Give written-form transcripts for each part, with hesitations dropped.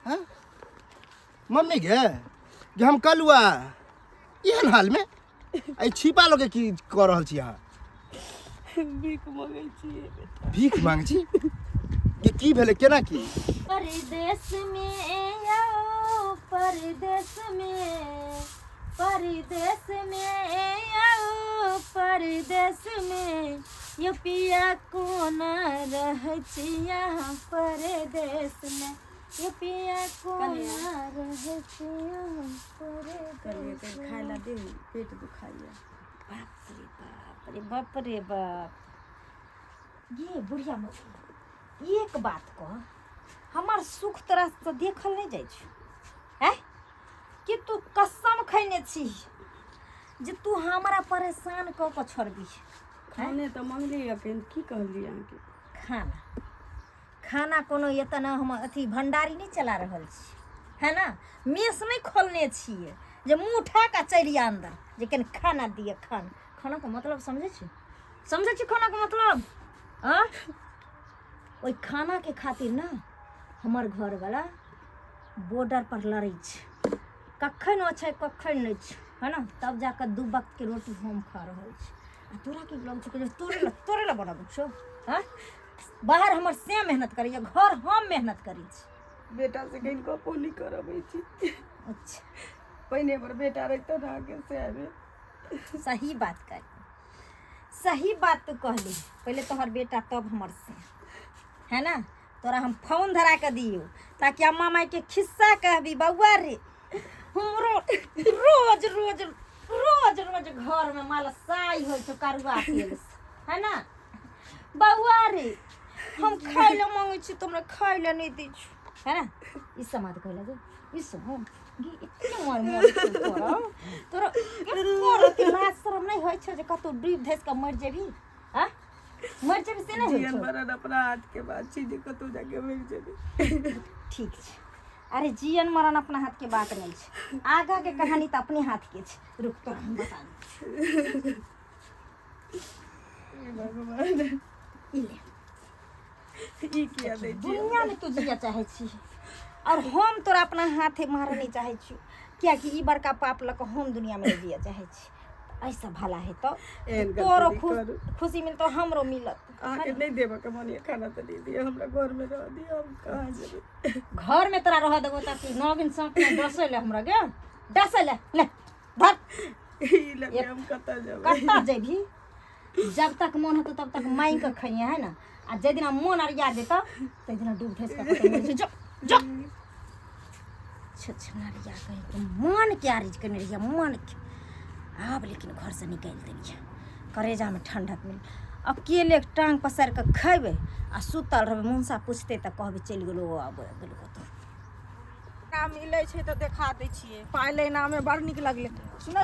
हाँ मम्मी गे जे हम कलुआ एहन हाल में आई छिपा लोगे की कर रहल छी अहाँ भीख मांगै छी बेटा भीख मांग छी ये की भेले केना की परदेश में आओ परदेश में आओ परदेश में यो पिया कोना रह छी यहाँ परदेश में यो पिया कोना रह छी यहाँ परदेश में खाए ला दे पेट दुखाइए बाप रे बाप रे बाप ये बुढ़िया एक बात कह हमार सुख तरह से देखल नहीं जाइ छै हैं कि तू कसम खैने छी जे तू हमरा परेशान क के छोड़बी खाने तो मांगली अखन की कहली अहाँ के खाना खाना कोनो एतना हम अथी भंडारी नहीं चला रहल छी है ना मेस नहीं खोलने छिए जे मुंह उठा के चलिया अंदर जे कन खाना दिए खाना का मतलब समझे छी खाना का मतलब हाँ ओई खाना के खातिर ना हमर घर वाला बॉर्डर पर लड़ै छै कखन छै कखन नहीं छै है ना तब जाकर 2 वक्त के रोटी हम खा रहल छी आ तोरा की लग छै तोरे ला बनाबू छो हाँ बाहर हमर से मेहनत करैया घर हम मेहनत करै छी बेटा से कहीं गपो नहीं करबै छी अच्छा पहिने पर बेटा रहतो ना के से आबे सही बात तू कहली पहले तोहर बेटा तब हमर से है ना तोरा हम फोन धरा के दियो ताकि अम्मा माई के खिस्सा कहबी बउआ रे हमरो रोज घर में मालसाई होय तो करुआ तेल है ना बउआ रे हम खाइ ले मांगे छी तुमरा खाइ ले नहीं दै छी है ना ई समाद कहला जे ई सम गी इतने मोर तोरा के लाज शरम नहीं होय छै जे कतो डूब धस के मर जेबी हां मर जेबी से नहीं जीवन भर अपना हाथ के बात छी दिक्कत हो जाके मर जेबी ठीक छै अरे जीवन मरण अपना हाथ के बात नहीं छै आगा के कहानी तो अपने हाथ के छै रुक तो हम बता दी भगवान ई ले ई किया दे दुनिया में तू जिया चाहे छी और हम तोरा अपना हाथे मारे नहीं चाहे छी क्या कि ई बड़का पाप लक हम दुनिया में जिया चाहे छी ऐसा भला है तो तोरो खुशी मिलतो हमरो मिलत आके नहीं देबा के मनिया खाना तो दे दिया हमरा घर में रह दिया हम कहां जेबे घर में तोरा रह देबो त तू नौगिन सांप में डसले हमरा गे डसले ले धर ई लगे हम कता जेबी जब तक मन होतो तब तक माई के खइए है ना आ जे दिन मन अरिया देता ते दिन डूब धस के जो छछनारिया कहीं तो मन क्या रिज करने रहिया मन अब लेकिन घर से निकल देलिए करेजा में ठंडक मिल अकेले टांग पसार के खेबे आ सुतल रहबे मुंसा पूछते त कहबे चल गेलो आब गेलो कतो काम मिलै छै त देखा दै छियै पाइ लेना में बड़ निक लगले सुना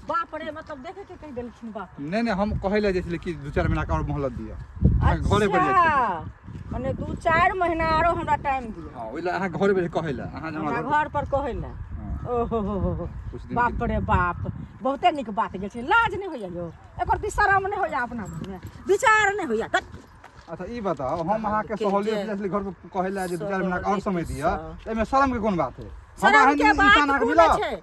बाप रे मतलब देखे के कह देलखिन बाप नहीं हम कहले जे कि 2-4 महीना का और मोहलत दिया घरे पर जाय माने 2-4 महीना आरो हमरा टाइम दिया हां ओइला अहाँ घरे पर कहले अहाँ हमरा घर पर कहले ओहो बाप रे बाप बहुते निक बात गेल छै लाज नहीं होइया यो एकर ती शरम नहीं होइया अपना मन में विचार नहीं होइया अच्छा ई बताओ हम अहाँ के सहूलियत जैसे घर पर कहले जे 2-4 महीना और समय दिया एमे शर्म के कोन बात है शर्म के बात मिला छै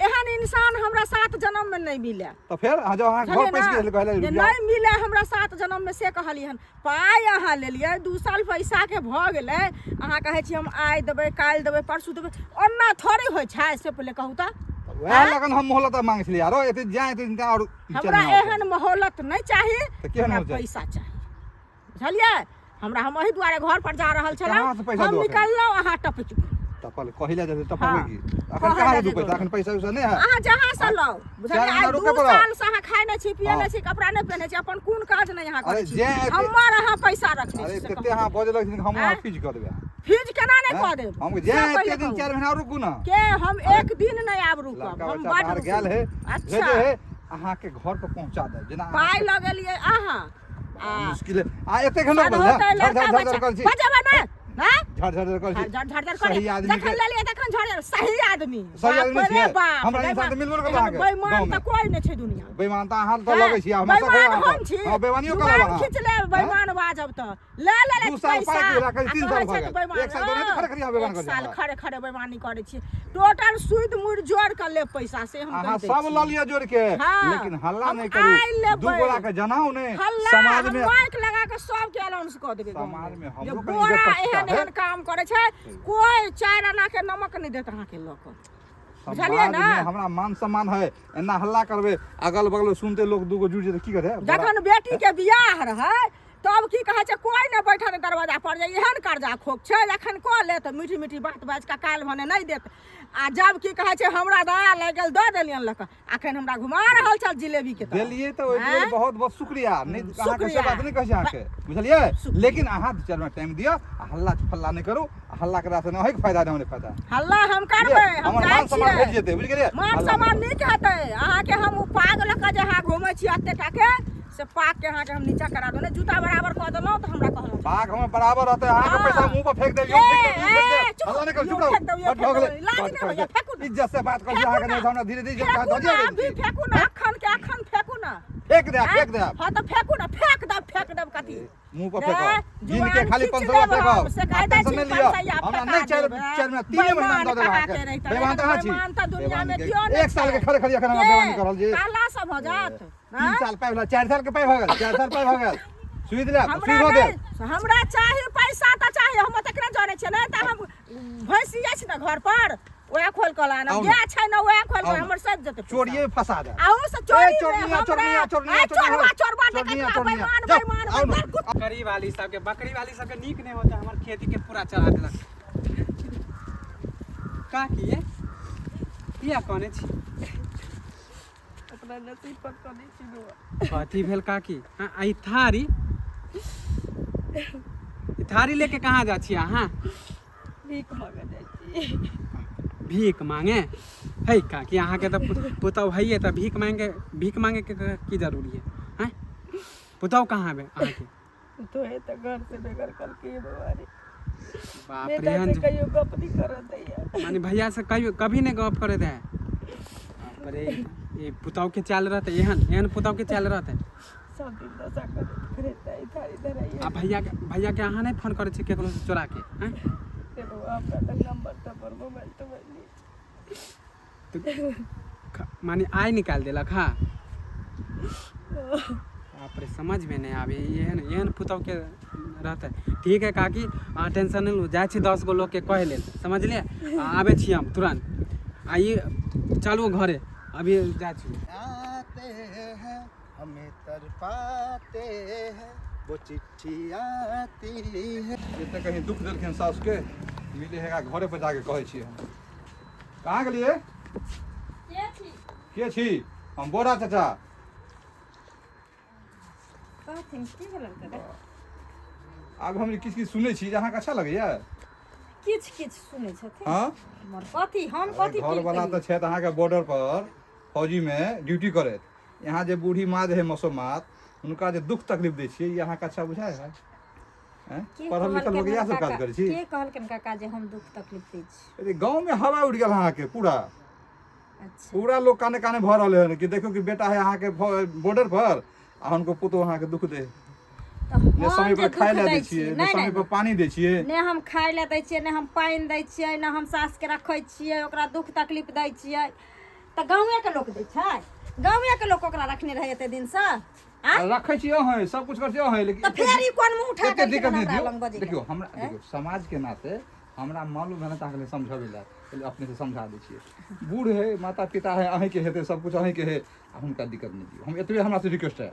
एहन इंसान हमरा 7 जन्म में नहीं मिले तो फिर जो अहाँ घर पैसा कहले नहीं मिले हमरा 7 जन्म में से कहलिहन पाई अहाँ ले लिए 2 साल पैसा के भ गेले अहाँ कहे छी हम आइ देबे काल देबे परसू देबे ओना थोड़े होय छै से पहले कहू त वह लगन हम मोहलत मांगे छली यारो एते जाय एते और हमरा एहन मोहलत नहीं चाहिए हमरा पैसा चाहिए बुझलिए हमरा हम एही दुआरे घर पर जा रहल छला हम निकललो अहाँ टपच टपल कहिला जे टपल की अखन कहां दू पैसा अखन पैसा उसा नहीं है अहाँ जहां से लो बुझलिए 2 साल से अहाँ खाय नहीं छी पिए नहीं छी कपड़ा नहीं पहने छी अपन कोन काज नहीं अहाँ करै छी हमर अहाँ पैसा रखले छी अरे कते अहाँ बजल कि हम फीज कर देबे फीज केना नहीं क देब हम जे एक दिन 4 महीना रुकू ना के हम एक दिन नहीं आब रुकब हम बाहर गेल है भेजे है अहाँ के घर पर पहुंचा दे जेना पाई लगलिए अहाँ मुश्किल है आ एते खन बजबे ना हां झड़ झड़ कर झड़ सही आदमी देखन ले लिए देखन झड़ सही आदमी सही आदमी बाप रे छियै बाप, हमरा इंसान त मिलबो करबा के बेईमान त कोई नै छै दुनिया बेईमान त अहाँ त लगै छी हमरा सब बेईमान हम छी हां बेईमानियो करब जुबान अहाँ खींच ले बेईमान बाजब त ले ले 2 साल पैसा पाइ के राखै 3 साल आ कहै भऽ छै गेल बेईमान, 1 साल दोने त खड़े खड़ी हम बेईमान कर साल खड़े खड़े बेईमानी करै छी टोटल सूद मूड़ जोड़ कर ले पैसा से हम अहाँ कहि दै सब छी। ल लिया जोड़ के हाँ, लेकिन हल्ला हम नहीं आइ करू लेबै। दू गोरा के जनाओ ने हल्ला समाज में माइक लगा के सबके अनाउंस कऽ देबै गाँव समाज में जे हमरो कनि बोरा इज्जत प्रतिष्ठा एहन है। एहन काम करे छै कोई 4 आना के नमक नहीं देत अहाँ के लोक बुझलियै समाज ना में हमरा मान सम्मान है एना हल्ला करबे अगल बगल सुनते लोग दूगो जुड़ जेते की करे जखन बेटी के बियाह रहै तब की कहै छै कोई नहि बैठल दरवाजा पर जे एहन कर्जा खोक छै जखन कऽ ले तऽ मीठी मीठी बात बाजि कऽ काल्हि भने नहि देत आ जब की कहै छै हमरा दया लागि गेल दऽ देलियन लऽ कऽ अखन हमरा घुमा रहल छल जिलेबी के तरह। देलिए तो ओइ लेल हैं? बहुत बहुत शुक्रिया नहीं अहाँ के शुक्रिया। से बात नहीं कहै छी अहाँ के बुझलिए लेकिन अहाँ 2 4 मिनट टाइम दियो आ हल्ला फल्ला नहीं करू आ हल्ला करा से नहीं फायदा नहीं होने फायदा हल्ला हम करबै हम हमर जाइ मान सम्मान भेट छियै जेतै बुझ गेलिए मान सम्मान नीक हेतै अहाँके हम पागल के जे अहाँ घुमै छी एते टा के से पाक के अहाँके हम नीचा करा दो जूता बराबर कऽ देलहुँ तऽ हमरा कहलहुँ बाघ हमर बराबर रहते अहाँ के हाँ। पैसा मुंह पर फेंक देब ए, ए, चुप, हल्ला नहीं कर चुप यूं फेंक दो, रहो यूं बट हो फेंक गेलै दो, लाज नहीं होइए, फेंकू ना। इज्जत से बात कर छी अहाँ के नहीं हमरा धीरे धीरे बात फेंकू हो ना अभी जाए फेंकू ना अखन फेंकू ना फेंक दे हाँ तो फेंकू ना फेंक दब कथी मुंह पर ए, फेंको गिन के जुबान खाली खींच 500 लेब फेंको हम, से कह दै टेंशन छी नहीं लियो 500 हमरा फेंका नहीं चार देबै। 4 में 3 महीना दऽ देब बेईमान अहाँ कहाँ के के रहितै? बेईमान कहाँ छी बेईमान तऽ दुनिया में बेईमान केओ के- नहि एक साल के छै। खड़े खड़ी एखन हमरा बेईमानी करल जी काला सब हो जात 3 साल पाइ भेल 4 साल के पाइ भऽ गेल 4 साल पाइ भऽ गेल सुई दिला सुई हमरा हो दे नहीं- हमरा चाही पैसा तऽ चाही हम तकरे जाने छै ने तऽ हम भैंसी जाइ छी ने घर पर ओए खोल कऽ लाना आउ गाय छै ने ओए खोल आउ कऽ न। हमर सज जेतै चोरिये में फंसा दे आहू से चोरी में चोरनिया हमरा- चोरनिया ए, चोरनिया चोरबा चोरबा चोरनिया देखत चोरनिया बेईमान जाओ, बेईमान आओ न। बेईमान बकरी वाली सबके नीक नहीं होता हमार खेती के पूरा चला देलक का किए किया कहने छी अपना नसीब पर कनी छी कथी भेल काकी हाँ आई थारी ई थारी लेके कहाँ जा छी अहाँ भीख मांगे जाइ छी भीख मांगे है काकी अहाँ के तो पुतौ है तो भीख मांगे के की जरूरी है हैं पुतौ कहाँ बे अहाँ के तो है तो घर से बेघर कल के बीमारी बाप रे बेटा से हंज कहियो गप नहीं करत है माने भैया से कभी नहीं गप करे दे बाप रे ये पुतौ के चाल रहते एहन पुतौ के चाल रहते सब दिन दशा करता है थारी धराई आ भैया के अहाँ नहीं फोन करे छी केकरो से चोरा के हैं देखो आपका तक नंबर पर मोबाइल तो नहीं माने आई निकाल देलक हाँ बाप रे समझ में नहीं आवे एहन पुतौ के रहते ठीक है काकी अहाँ टेंशन नहीं लो जाइ छी 10 गो लोग के कह लेल समझलिए आबे छी हम तुरंत आइए चलू घरे अभी जाइ छी आते हैं हमें तरपाते हैं वो चिट्ठी आती है ये तो कहीं दुख देलखिन सास के मिले है घरे पर जाके कहै छी हम कहाँ गेलिए के छी हम बोरा चाचा आब हम किछ किछ सुनै छी जे अहाँके अच्छा लगैया किछ किछ सुनै छथिन हाँ हमर कथी हम कथी घर वाला तो छथि अहाँके बॉर्डर पर फौजी में ड्यूटी करैत यहाँ जे बूढ़ी माँ जे है मसोमात हुनका जे दुख तकलीफ दै छियै ये अहाँके अच्छा बुझाय है हैं? पढ़ल लिखल लोग इएह सब काज करै छी के कहलकन काका जे हम दुख तकलीफ दै छी अरे गाँव में हवा उड़ गेल अहाँके पूरा अच्छा पूरा लोग काने काने भर रहले हन कि देखो कि बेटा है अहाँके बॉर्डर पर आ हुनको पुतो अहाँके दुख दे तऽ ने हम समय जे पर खाय दुख ले दै दै छियै ने नहि, समय नहि, पर पानी दै छियै ने हम खाय ले दै छियै ने हम पानि दै छियै ने हम सास के रखै छियै ओकरा दुख तकलीफ दै छियै तऽ गाँवे के लोक दै छै गाँवे के लोक ओकरा रखने रहे एते दिन से रखै छियै है सब कुछ करै छियै है लेकिन तऽ फेर ई कोन मुंह उठा एते के दिक्कत नहीं हमरा दियो लग बजे देखियो हमरा देखियो समाज के नाते हमरा मालूम है ना ताकले समझावे ला पहले अपने से समझा दै छियै बूढ़ है माता पिता है अहीं के हेते सब कुछ अहीं के है आ हुनका दिक्कत नहीं दियो हम एतबे हमरा से रिक्वेस्ट है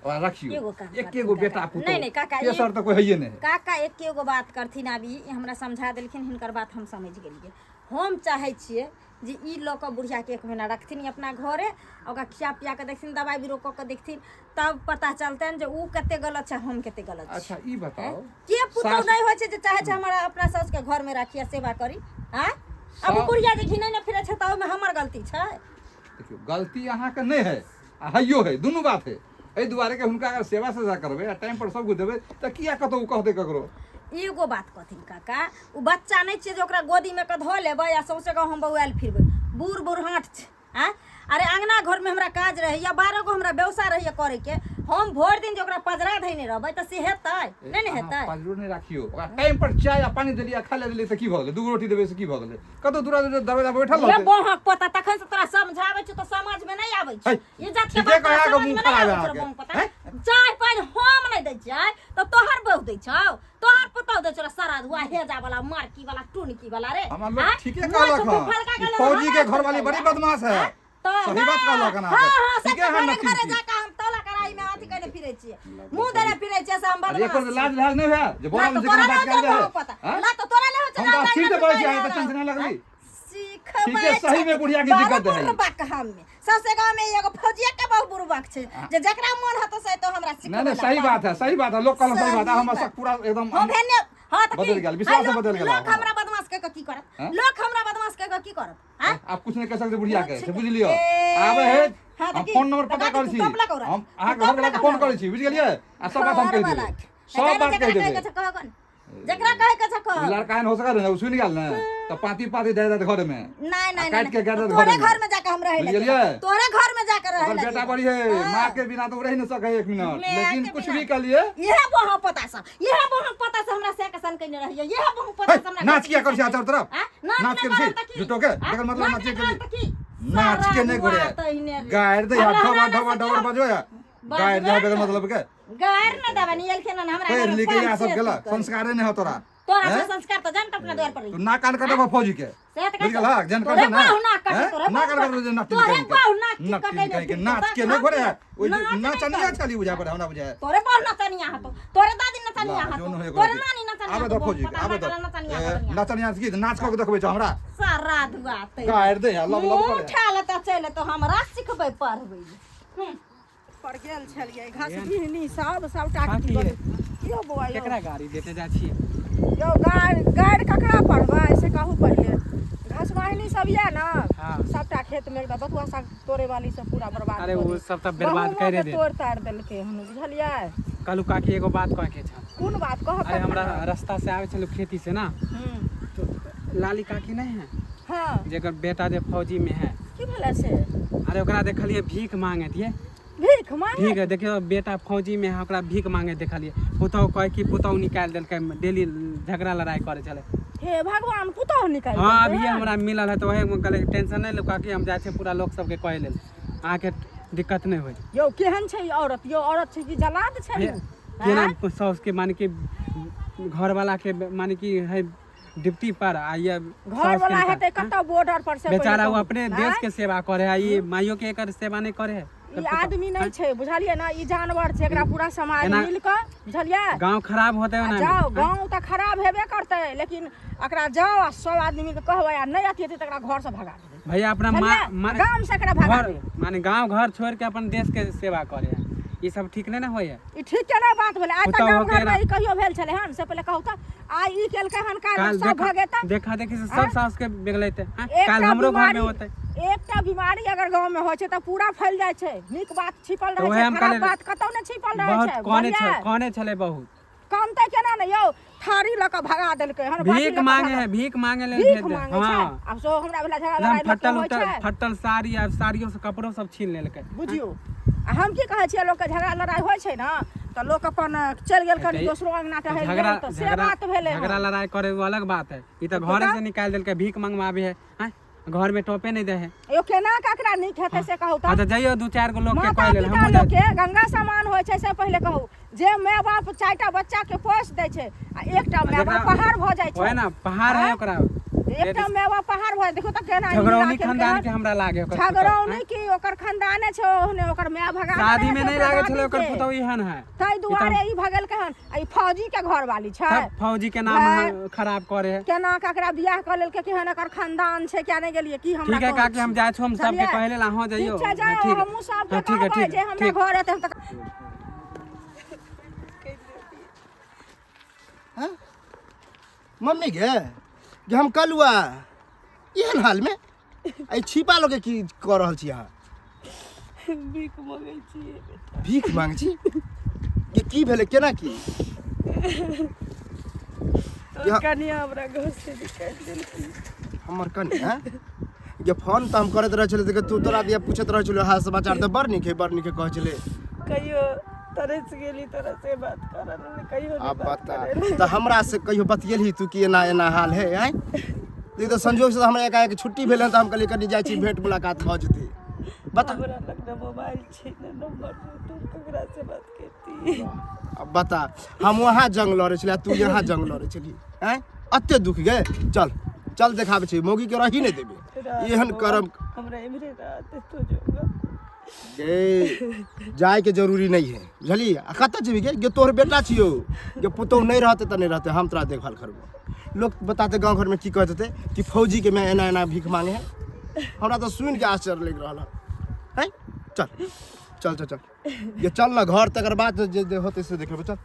और रखियो एगो काम एक एगो करथिन बेटा काका। पुतो नहीं, नहीं, काका, तेसर तो कोई है नहीं है काका एकेगो बात करथिन अभी ई हमरा समझा देलखिन हिनकर बात हम समझ गेलियै हम चाहै छियै जे ई लऽ कऽ बुढ़िया के 1 महीना रखथिन अपना घरे ओकरा खिया पिया के देखथिन दवाई बीरो कऽ के देखथिन तब पता चलतनि जे ऊ कते गलत छै हम कते गलत छी अच्छा ई बताओ के पुतौ सास- नहीं होइ छै जे चाहे छै हमरा अपना सास के घर में राखिया सेवा करी हैं अब सास- बुढ़िया जे घिनै न फिरै छै तऽ ओहिमे हमर गलती छै देखियो गलती अहाँके नहीं है आ हइयो है दुनू बात है एहि दुआरे के हुनका अगर सेवा सजा करबै आ टाइम पर सब कुछ देबै तऽ किया कतौ कहतै ककरो एगो बात कहथिन काका, उ बच्चा नहीं छे जे ओकरा गोदी में के धो लेबै आ सौसे गाँव हम बौआल फिरबै। बूढ़ बुढ़ाट छै। अरे अंगना घर में हमरा काज रहे या 12 गो हमरा व्यवसाय रहे करे के, हम भोर दिन जे ओकरा पजरा धैने रहबै त से हेतै नहीं हेतै। पजरो नहीं राखियो, ओकरा टाइम पर चाय आ पानी देलिया खा लेलिए त की भ गेलै, दूगो रोटी देबै से की भ गेलै, कतो दूरा दरवाजा पर बैठल ये रहतै। बहक पता तखन से तोरा समझाबै छ त समझ में नहीं आबै छ। ये जात के ठीके बात कहा समझ के में मुंह नहीं खराब आबै छ। है बहक पता चाय पानी हम नहीं दै छै त तोहर बहु दै छौ, तोहर पुतौ दै छौ सारा दुआ हेजा वाला मारकी वाला टुनकी वाला रे। हमर लोग ठीके कहलक, फौजी के घर वाली बड़ी बदमाश है। सही बात कहलक ना। हां ठीके है ना। घरे जाके हम तोला कराई में अथी करे फिरै छियै, मुंह देले फिरै छियै से हम बदमाश। एकर लाज लाज नहीं है जे बोला में जे बात कर दे है। ना तो तोरा ले हो हम तो सीट पर छी, त टेंशन नहीं लगली। सीख ठीक है, सही में बुढ़िया की दिक्कत है। बुरबक हम में सबसे गांव में एगो फौजिया के बहुत बुरबक छै जे जकरा मन हतो से तो हमरा सीख। नहीं सही बात है, सही बात है, लोग कहल सही बात है। हम सब पूरा एकदम हम भेने हां त बदल गेल, विश्वास बदल गेल। लोग हमरा बदमाश के की करत, लोग हमरा बदमाश के की करत। हां आप कुछ नहीं कह सकते बुढ़िया के, से बुझ लियो। आबे है हम फोन नंबर पता कर छी, हम अहाँ घर वाला के फोन कर छी, बुझ गेलिए। आ सब बात हम कह देबै, सब बात कह देबै। जकरा कहे के छ लड़का हो सका ना, सुन गेल ना त पाती पाती दे दे घर में। नहीं काट के गदर तोरे घर में जाके हम रहे बुझ गेलिए। तोरे घर में जाके रहे ओकर बेटा बड़ी है, मां के बिना तो रह नहीं सके 1 मिनट। लेकिन कुछ भी कर लिए यह बहु पता सा, यह बहु पता से हमरा से कसन कइने रहिए, यह बहु पता से हमरा नाच किया कर छी चारों तरफ, नाच के छी जुटो के एकर मतलब नाच के नाच के नहीं गोरे गायर दे हाथ ढवा ढवा ढवा बजो या गायर जाबे के मतलब के गायर न दबा नियल के ना हमरा पैर लेके आ सब गेला, संस्कार नहीं हो तोरा। तोरा से संस्कार तो जानत अपना द्वार पर तू ना कान कटबा फौजी के बुझ गेला, जन कर ना ना कर जे नाच के नाच के नहीं गोरे ओइ नाचनिया चली बुझा पर हमरा बुझा तोरे पर नाचनिया हतो, तोरे दादी नाचनिया हतो, तोरे नानी नाचनिया आबे दो फौजी आबे दो नाचनिया की नाच को देखबै छ हमरा सारा दुआ ते गायर दे लब लब करे उठा ले त चले तो हमरा सिखबै पढ़बै। पर गेल छलिए घास बिहनी सब सबटा काकी यो बौआ यो केकरा गाड़ी देते जा छी? यो गाड़ ककरा पड़बै से कहू पहिले। घास वाहिनी सब ये ना हाँ। सबटा खेत में एकदम बथुआ साग तोड़े वाली सब पूरा बर्बाद अरे कर वो दी। सब तब बर्बाद करे दे। तोड़ ताड़ देलकै हन बुझलिए। कहलू काकी एगो बात कह के छ। कोन बात कह अरे हमरा रास्ता से आवे छलू खेती से ना, तो लाली काकी नहीं है हां जेकर बेटा जे फौजी में है, की भेला से अरे ओकरा देखलिए भीख मांगे दिए। भीख मांगे ठीक है, देखियो बेटा फौजी में है, ओकरा भीख मांगे देखलिए। पुतौ कहे कि पुतौ निकाल देलकै, डेली झगड़ा लड़ाई करे चले। हे भगवान पुतौ निकाल हाँ अभी हमरा मिलल है तो वही कहले टेंशन नहीं लो काकी, हम जाए छे पूरा लोग सबके कहे लेल आके दिक्कत नहीं होई। यो केहन छै औरत, यो औरत छै कि जलाद छै केना सौस के माने कि घर वाला के माने कि है डिप्टी पर आ ये घर वाला हेतै कतौ बॉर्डर पर से बेचारा वो अपने देश के सेवा करे है, ये माइयो के एकर सेवा नहीं करे है। ई आदमी नहीं छै बुझलिए ना, ई जानवर छै, एकरा पूरा समाज मिल के बुझलिए। गांव खराब होते है ना, जाओ गांव त खराब हेबे करतै, लेकिन एकरा जाओ आ सब आदमी के कहबै आ नहीं अथी हेतै त एकरा घर से भगा देबै भैया अपना गांव से एकरा भगा घर देबै। माने गांव घर छोड़ के अपन देश के सेवा करे है, ये सब ठीक नहीं ना होय है। ई ठीक केना बात भेलै? आज तक पुतौ गांव घर होके में ई कहियो भेल छलै हन? से पहिले कहू त आ ई केलकै हन काल सब भगेता देखा देखी से सब सास के बिगलैते काल एकटा हमरो घर में बीमारी- होते। एकटा बीमारी अगर गांव में होइ छै त पूरा फैल जाइ छै। नीक बात छिपल तो रहै वही छै, हम खराब कहले- बात कतौ नहि छिपल रहै बहुत छै कौने छले बहुत कामते केना ने यौ थारी ल के भगा देलकै हन, बाटी ल भीख के मांगे भगा- है, भीख मांगे ले भीख भेज दे। मांगे छै। हाँ आब सो हमरा भेला झगड़ा एकदम लड़ाई लोक के होइ छै फटल साड़ी आ साड़ियों से कपड़ों सब छीन लेलकै। बुझियो। आ हम की कहै छियै, लोक के झगड़ा लड़ाई होइ छै ना त लोक अपन चलि गेल कनी दोसरो अंगना टहल गेल त से बात भेलै हन। झगड़ा लड़ाई करे वो अलग बात है, ई तो घरे से निकाल देलकै, भीख मंगवावे है, हैं? घर में टोपे नहीं दे है। यो केना ककरा नीक हेतै से कहू त। अच्छा जाइयो 2-4 गो लोग के माता कह लेल पिता हम लोग के गंगा समान होइ छै से पहिले कहू। जे माय बाप 4टा बच्चा के पोस दै छै आ एकटा माय बाप पहाड़ भ जाइ छै। ओए ना पहाड़ है ओकरा, एकटा माय बाप पहाड़ भ देखो त केना झगड़ौनी खानदान के हमरा लागे ओकर पुतौ, झगड़ौनी हैं? की ओकर खानदाने छै, ओहने ओकर माय भगा शादी देने में छै नहीं ओकर लागे दादी छले ओकर के। पुतौ एहन है, ताहि दुआरे ई भगल के हन। आ ई फौजी के घर वाली छै, सब फौजी के नाम भाई- खराब करे है। केना ककरा बियाह क लेलकै, केहन एकर खानदान छै, क्या नहीं गेलिए की हमरा ठीक है कहू काकी, हम जाए छो, हम सबके बुझलियै? कहले ला हो जाइयो। ठीक छै, जाओ, ठीक है। हमहूँ सबके हाँ, ठीक है, कहबै ठीक जे है, हमरा ठीक। घर एतै हम त हाँ? मम्मी गे हम कलुआ एहन हाल में आई छिपा लोग की कर रहल छी अहाँ? भीख मांगै छियै। भीख मांग छी? ये की भेलै, केना की? यहाँ- कनिया हमरा घर से निकाल देलखिन। हमर कन्या ये फोन तो हम करत रहे छले तू तोरा दिया पूछत रहे छले हाल समाचार तो बड़ निके कह छले कहियो तरस गेली तरह से बात करल कहियो अब बता तो हमरा से कहियो बतियलही तू कि एना एना हाल है आय तू तो संजोग से हमरा एकाएक छुट्टी भेल त हम कहली कनी जाइ छी भेंट मुलाकात भ जेतै बता हमरा लग न मोबाइल छै न नंबर तू ककरा से बात करती। अब बता हम वहाँ जंग लड़े छलिए तू यहाँ जंग लड़े छली आय अत्ते दुख गए चल चल देखाबे छी मौगी के रही नहीं देबे एहन करम हमरा इमरे रात तो जोगा जाए के जरूरी नहीं है बुझली कत जेबी गे तोहर बेटा छियो जे पुतौ नहीं रहते त नहीं रहते हम तोरा देखभाल करबो लोग बताते गांव घर में की कहते कि फौजी के मैं एना एना भीख मांगे है हमरा तो सुन के आश्चर्य लग रहा है चल चल चल चल ये चल ना घर तक बाद जे होते से देख लेबो चल